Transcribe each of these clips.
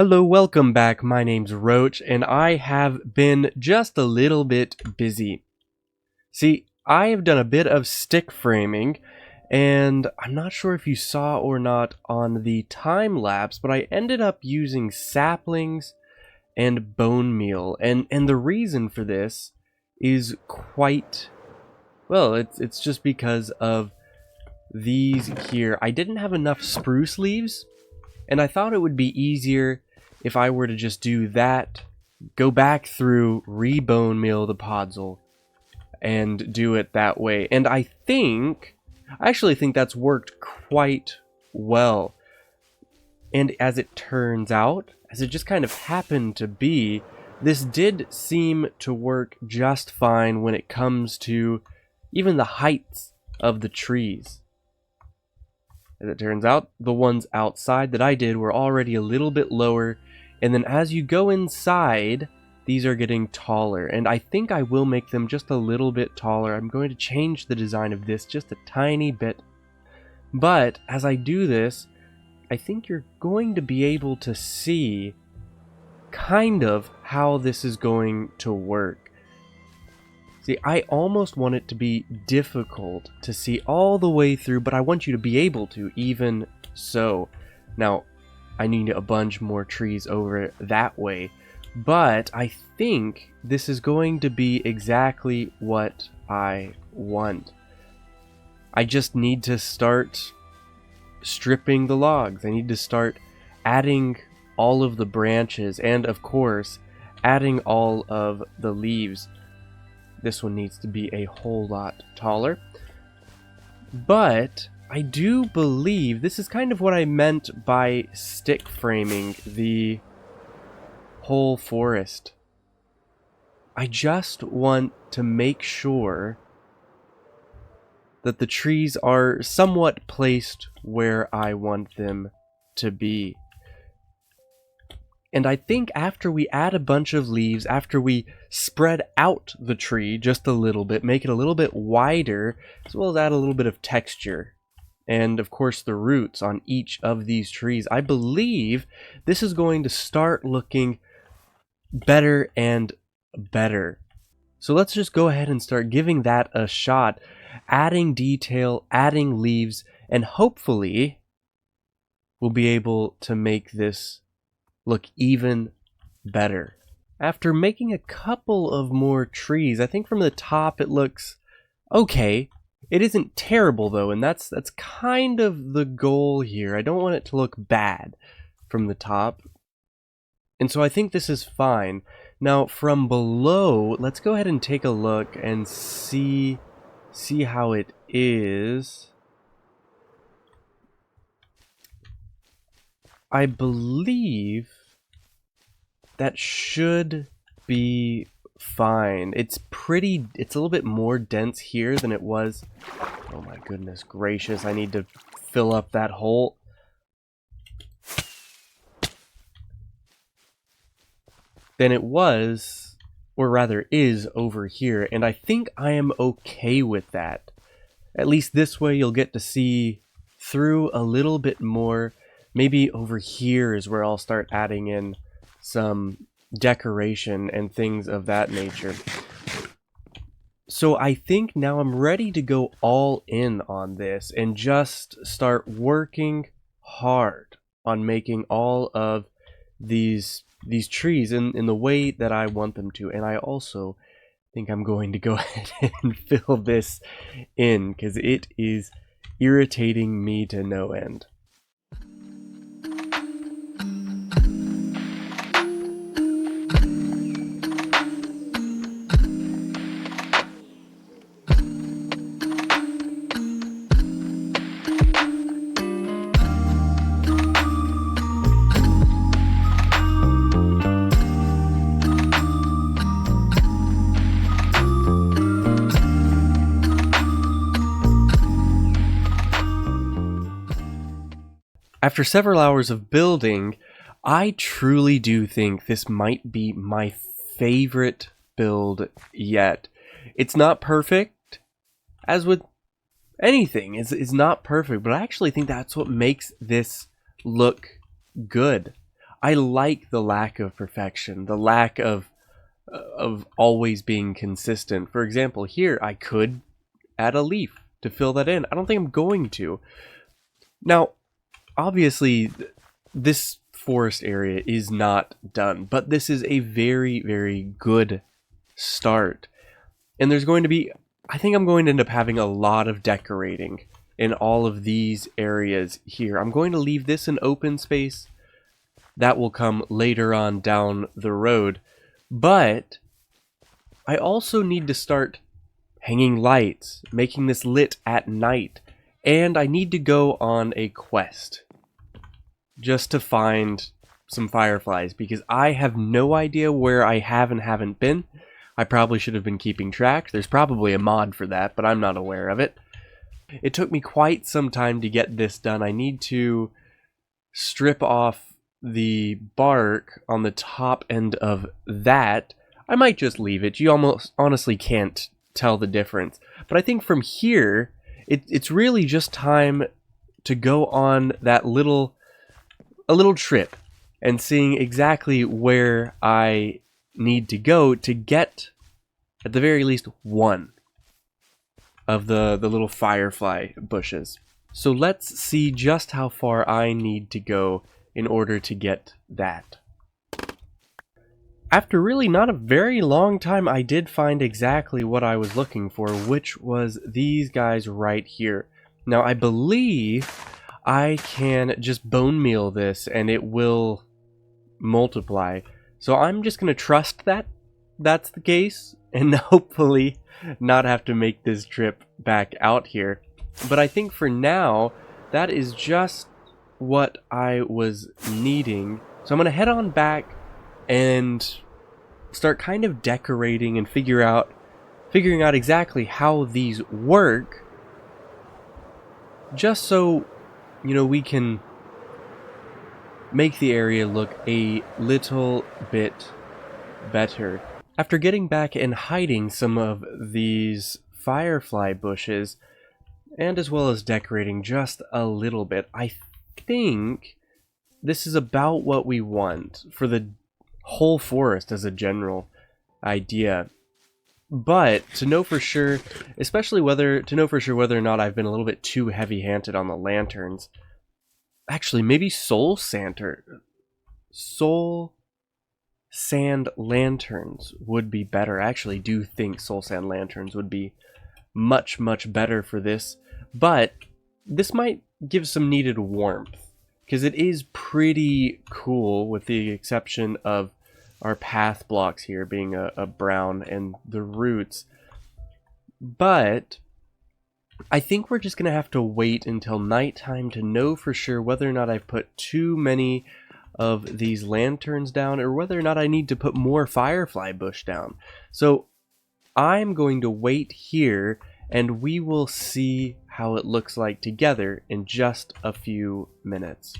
Hello, welcome back. My name's Roach, and I have been just a little bit busy. See, I have done a bit of stick framing, and I'm not sure if you saw or not on the time lapse, but I ended up using saplings and bone meal, and the reason for this is quite well. It's just because of these here. I didn't have enough spruce leaves, and I thought it would be easier if I were to just do that, go back through, re-bone meal the podzol, and do it that way. And I actually think that's worked quite well. And as it turns out, as it just kind of happened to be, this did seem to work just fine when it comes to even the heights of the trees. As it turns out, the ones outside that I did were already a little bit lower, and then as you go inside, these are getting taller, and I think I will make them just a little bit taller. I'm going to change the design of this just a tiny bit. But as I do this, I think you're going to be able to see kind of how this is going to work. See, I almost want it to be difficult to see all the way through, but I want you to be able to, even so. Now, I need a bunch more trees over that way, but I think this is going to be exactly what I want. I just need to start stripping the logs. I need to start adding all of the branches, and of course, adding all of the leaves. This one needs to be a whole lot taller. But I do believe this is kind of what I meant by stick framing the whole forest. I just want to make sure that the trees are somewhat placed where I want them to be. And I think after we add a bunch of leaves, after we spread out the tree just a little bit, make it a little bit wider, as well as add a little bit of texture, and of course the roots on each of these trees, I believe this is going to start looking better and better. So let's just go ahead and start giving that a shot, adding detail, adding leaves, and hopefully we'll be able to make this look even better. After making a couple of more trees, I think from the top it looks okay. It isn't terrible though, and that's kind of the goal here. I don't want it to look bad from the top. And so I think this is fine. Now from below, let's go ahead and take a look and see how it is. I believe that should be fine. It's a little bit more dense here than it was. Oh my goodness gracious, I need to fill up that hole. Than it was, or rather is, over here, and I think I am okay with that. At least this way you'll get to see through a little bit more. Maybe over here is where I'll start adding in some decoration and things of that nature. So I think now I'm ready to go all in on this and just start working hard on making all of these trees in the way that I want them to. And I also think I'm going to go ahead and fill this in because it is irritating me to no end. After several hours of building, I truly do think this might be my favorite build yet. It's not perfect, as with anything, is not perfect, but I actually think that's what makes this look good. I like the lack of perfection, the lack of always being consistent. For example, here I could add a leaf to fill that in. I don't think I'm going to. Now, obviously, this forest area is not done, but this is a very, very good start. And there's going to be, I think I'm going to end up having a lot of decorating in all of these areas here. I'm going to leave this an open space. That will come later on down the road. But I also need to start hanging lights, making this lit at night. And I need to go on a quest just to find some fireflies, because I have no idea where I have and haven't been. I probably should have been keeping track. There's probably a mod for that, but I'm not aware of it. It took me quite some time to get this done. I need to strip off the bark on the top end of that. I might just leave it. You almost honestly can't tell the difference. But I think from here, it's really just time to go on that little trip and seeing exactly where I need to go to get, at the very least, one of the little firefly bushes. So let's see just how far I need to go in order to get that. After really not a very long time, I did find exactly what I was looking for, which was these guys right here. Now, I believe I can just bone meal this and it will multiply. So I'm just going to trust that that's the case and hopefully not have to make this trip back out here. But I think for now, that is just what I was needing. So I'm going to head on back and start kind of decorating and figuring out exactly how these work, just so, you know, we can make the area look a little bit better. After getting back and hiding some of these firefly bushes, and as well as decorating just a little bit, I think this is about what we want for the whole forest as a general idea. But to know for sure, especially whether or not I've been a little bit too heavy-handed on the lanterns. Actually, maybe soul sand lanterns would be better. I actually do think soul sand lanterns would be much, much better for this. But this might give some needed warmth, because it is pretty cool, with the exception of our path blocks here being a brown and the roots. But I think we're just going to have to wait until nighttime to know for sure whether or not I've put too many of these lanterns down, or whether or not I need to put more firefly bush down. So I'm going to wait here, and we will see how it looks like together in just a few minutes.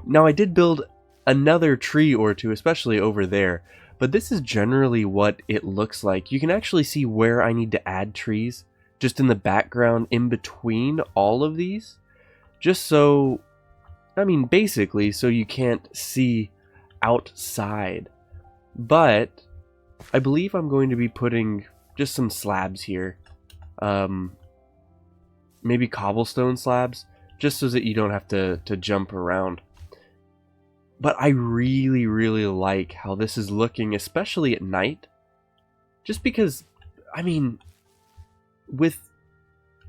Now, I did build another tree or two, especially over there, but this is generally what it looks like. You can actually see where I need to add trees just in the background in between all of these, just so, I mean, basically so you can't see outside. But I believe I'm going to be putting just some slabs here, maybe cobblestone slabs, just so that you don't have to jump around. But I really, really like how this is looking, especially at night. Just because, I mean, with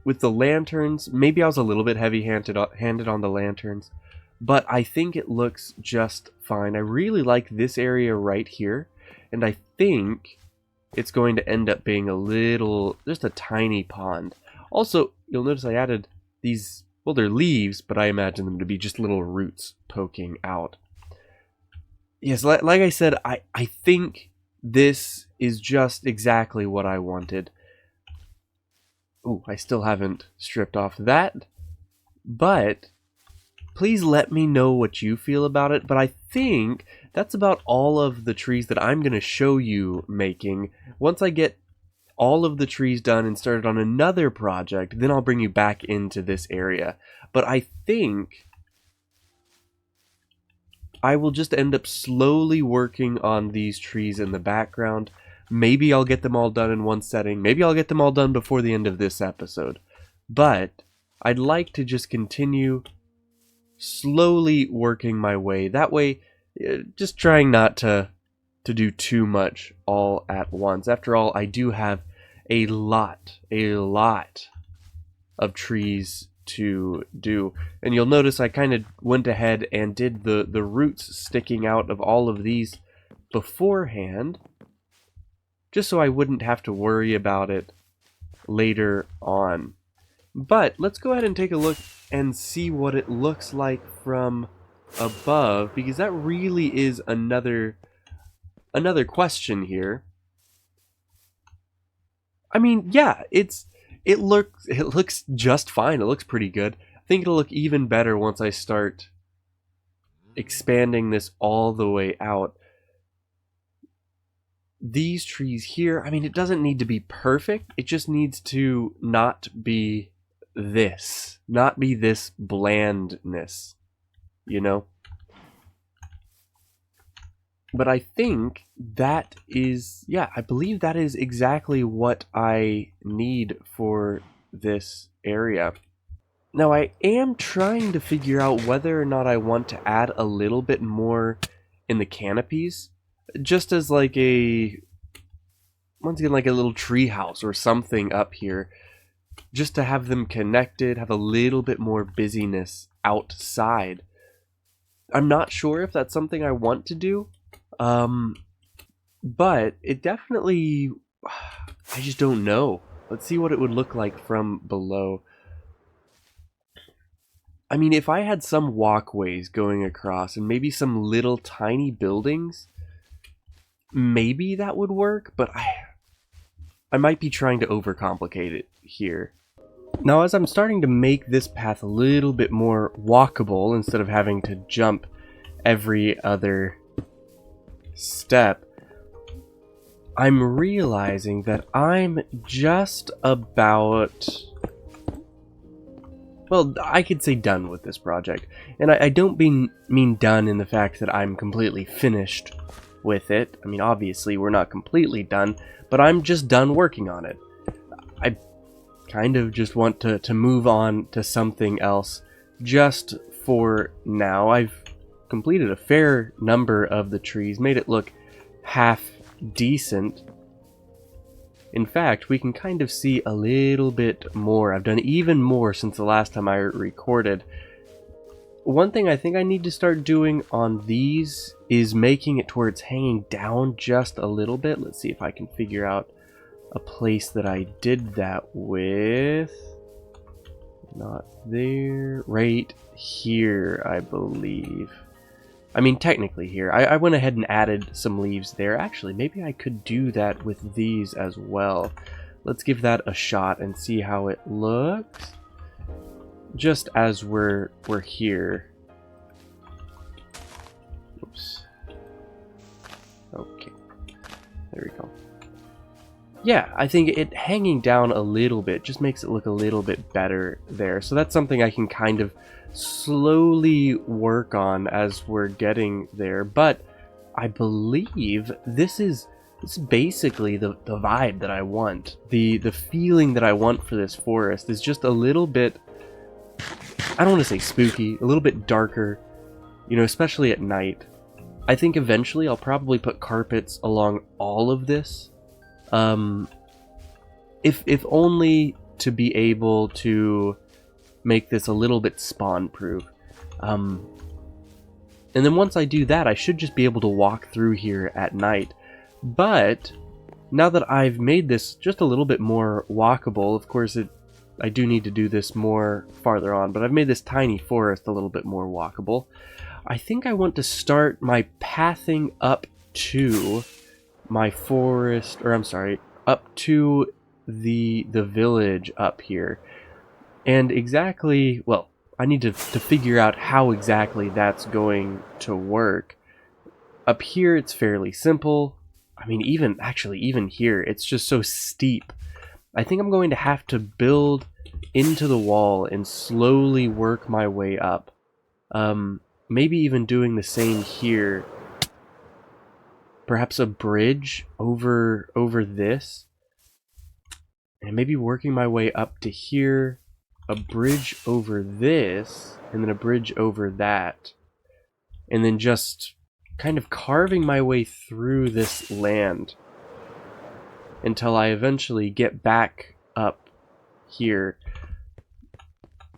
the lanterns, maybe I was a little bit heavy-handed on the lanterns, but I think it looks just fine. I really like this area right here, and I think it's going to end up being just a tiny pond. Also, you'll notice I added these, well, they're leaves, but I imagine them to be just little roots poking out. Yes, like I said, I think this is just exactly what I wanted. Oh, I still haven't stripped off that. But please let me know what you feel about it. But I think that's about all of the trees that I'm going to show you making. Once I get all of the trees done and started on another project, then I'll bring you back into this area. But I think I will just end up slowly working on these trees in the background. Maybe I'll get them all done in one setting. Maybe I'll get them all done before the end of this episode. But I'd like to just continue slowly working my way. That way, just trying not to do too much all at once. After all, I do have a lot of trees to do. And you'll notice I kind of went ahead and did the roots sticking out of all of these beforehand, just so I wouldn't have to worry about it later on. But let's go ahead and take a look and see what it looks like from above, because that really is another question here. I mean, yeah, it looks just fine. It looks pretty good. I think it'll look even better once I start expanding this all the way out. These trees here, I mean, it doesn't need to be perfect. It just needs to not be this blandness, you know? But I think that is, yeah, I believe that is exactly what I need for this area. Now, I am trying to figure out whether or not I want to add a little bit more in the canopies, just as like once again, like a little tree house or something up here, just to have them connected, have a little bit more busyness outside. I'm not sure if that's something I want to do. But it definitely, I just don't know. Let's see what it would look like from below. I mean, if I had some walkways going across and maybe some little tiny buildings, maybe that would work, but I might be trying to overcomplicate it here. Now, as I'm starting to make this path a little bit more walkable instead of having to jump every other step, I'm realizing that I'm just about, well, I could say done with this project. And I don't mean done in the fact that I'm completely finished with it. I mean, obviously we're not completely done, but I'm just done working on it. I kind of just want to move on to something else just for now. I've completed a fair number of the trees, made it look half decent. In fact, we can kind of see a little bit more. I've done even more since the last time I recorded. One thing I think I need to start doing on these is making it to where it's hanging down just a little bit. Let's see if I can figure out a place that I did that with. Not there. Right here, I believe. I mean, technically here. I went ahead and added some leaves there. Actually, maybe I could do that with these as well. Let's give that a shot and see how it looks. Just as we're here. Oops. Okay. There we go. Yeah, I think it hanging down a little bit just makes it look a little bit better there. So that's something I can kind of slowly work on as we're getting there. But I believe this is basically the vibe that I want. The feeling that I want for this forest is just a little bit, I don't want to say spooky, a little bit darker, you know, especially at night. I think eventually I'll probably put carpets along all of this. If only to be able to make this a little bit spawn proof. And then once I do that, I should just be able to walk through here at night. But now that I've made this just a little bit more walkable, of course I do need to do this more farther on, but I've made this tiny forest a little bit more walkable. I think I want to start my pathing up to my forest, or I'm sorry, up to the village up here. And exactly, well, I need to figure out how exactly that's going to work. Up here it's fairly simple. I mean, even here, it's just so steep. I think I'm going to have to build into the wall and slowly work my way up. maybe even doing the same here. Perhaps a bridge over this. And maybe working my way up to here. A bridge over this. And then a bridge over that. And then just kind of carving my way through this land until I eventually get back up here.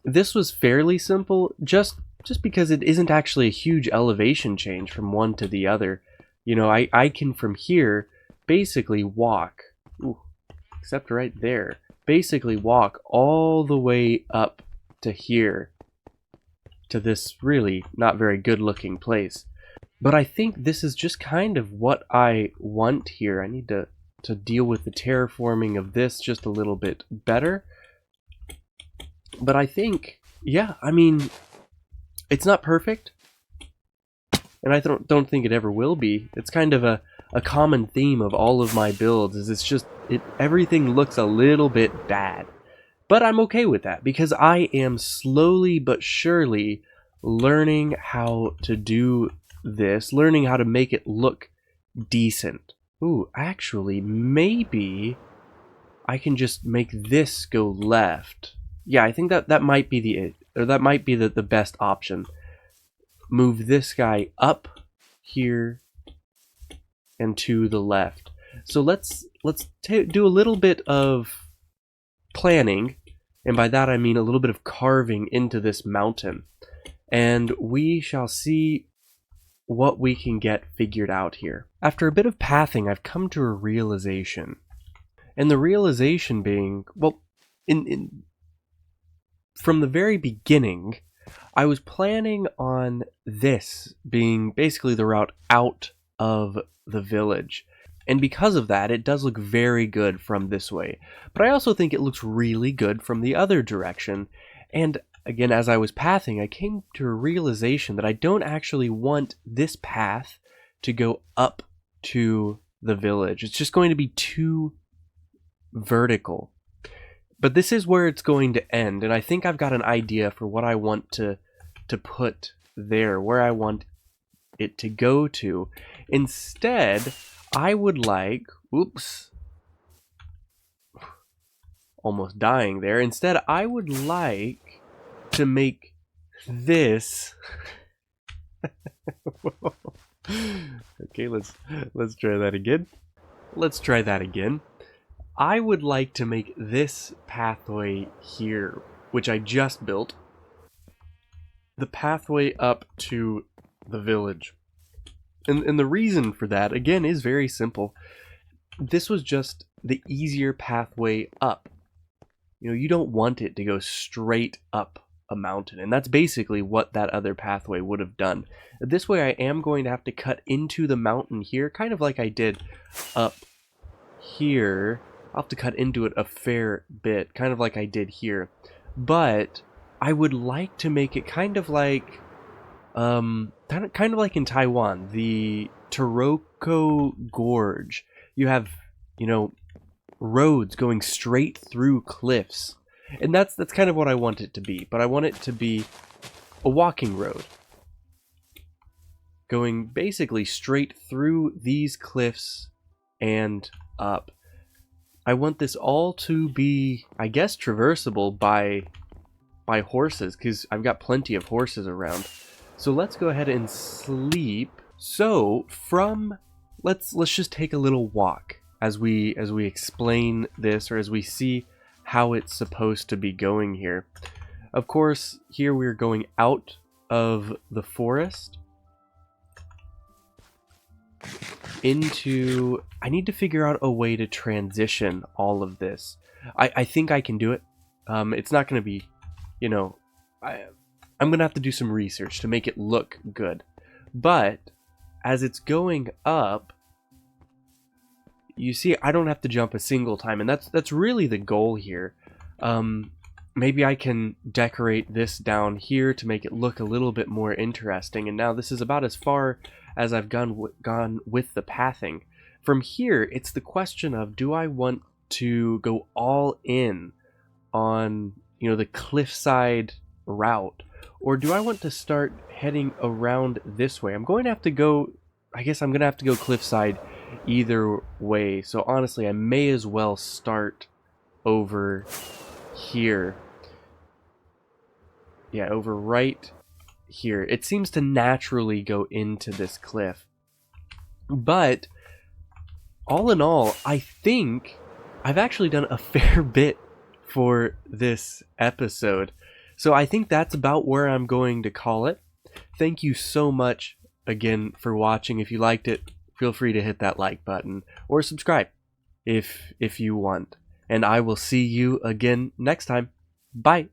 This was fairly simple, just because it isn't actually a huge elevation change from one to the other. You know, I can from here basically walk, except right there, basically walk all the way up to here, to this really not very good looking place. But I think this is just kind of what I want here. I need to deal with the terraforming of this just a little bit better. But I think, yeah, I mean, it's not perfect. And I don't think it ever will be. It's kind of a common theme of all of my builds, is it's just, everything looks a little bit bad. But I'm okay with that, because I am slowly but surely learning how to do this, learning how to make it look decent. Ooh, actually, maybe I can just make this go left. Yeah, I think that might be the best option. Move this guy up here and to the left. So let's do a little bit of planning, and by that I mean a little bit of carving into this mountain, and we shall see what we can get figured out here. After a bit of pathing, I've come to a realization, and the realization being, well, from the very beginning, I was planning on this being basically the route out of the village. And because of that, it does look very good from this way. But I also think it looks really good from the other direction. And again, as I was pathing, I came to a realization that I don't actually want this path to go up to the village. It's just going to be too vertical. But this is where it's going to end, and I think I've got an idea for what I want to put there, where I want it to go to. Instead, I would like, oops, almost dying there. Instead, I would like to make this. Okay, let's try that again. Let's try that again. I would like to make this pathway here, which I just built, the pathway up to the village. And the reason for that, again, is very simple. This was just the easier pathway up. You know, you don't want it to go straight up a mountain, and that's basically what that other pathway would have done. This way I am going to have to cut into the mountain here, kind of like I did up here. I'll have to cut into it a fair bit, kind of like I did here. But I would like to make it kind of like in Taiwan, the Taroko Gorge. You have, you know, roads going straight through cliffs. And that's kind of what I want it to be. But I want it to be a walking road, going basically straight through these cliffs and up. I want this all to be, I guess, traversable by horses, because I've got plenty of horses around. So let's go ahead and sleep. So let's just take a little walk as we explain this, or as we see how it's supposed to be going here. Of course, here we're going out of the forest into, I need to figure out a way to transition all of this. I think I can do it. It's not going to be, you know, I'm going to have to do some research to make it look good. But as it's going up, you see, I don't have to jump a single time, and that's really the goal here. Maybe I can decorate this down here to make it look a little bit more interesting. And now this is about as far as I've gone with the pathing. From here, it's the question of, do I want to go all in on, you know, the cliffside route, or do I want to start heading around this way? I'm going to have to go, I guess I'm going to have to go cliffside either way. So honestly, I may as well start over here. Yeah, over right here. It seems to naturally go into this cliff. But all in all, I think I've actually done a fair bit for this episode. So I think that's about where I'm going to call it. Thank you so much again for watching. If you liked it, feel free to hit that like button or subscribe if you want. And I will see you again next time. Bye.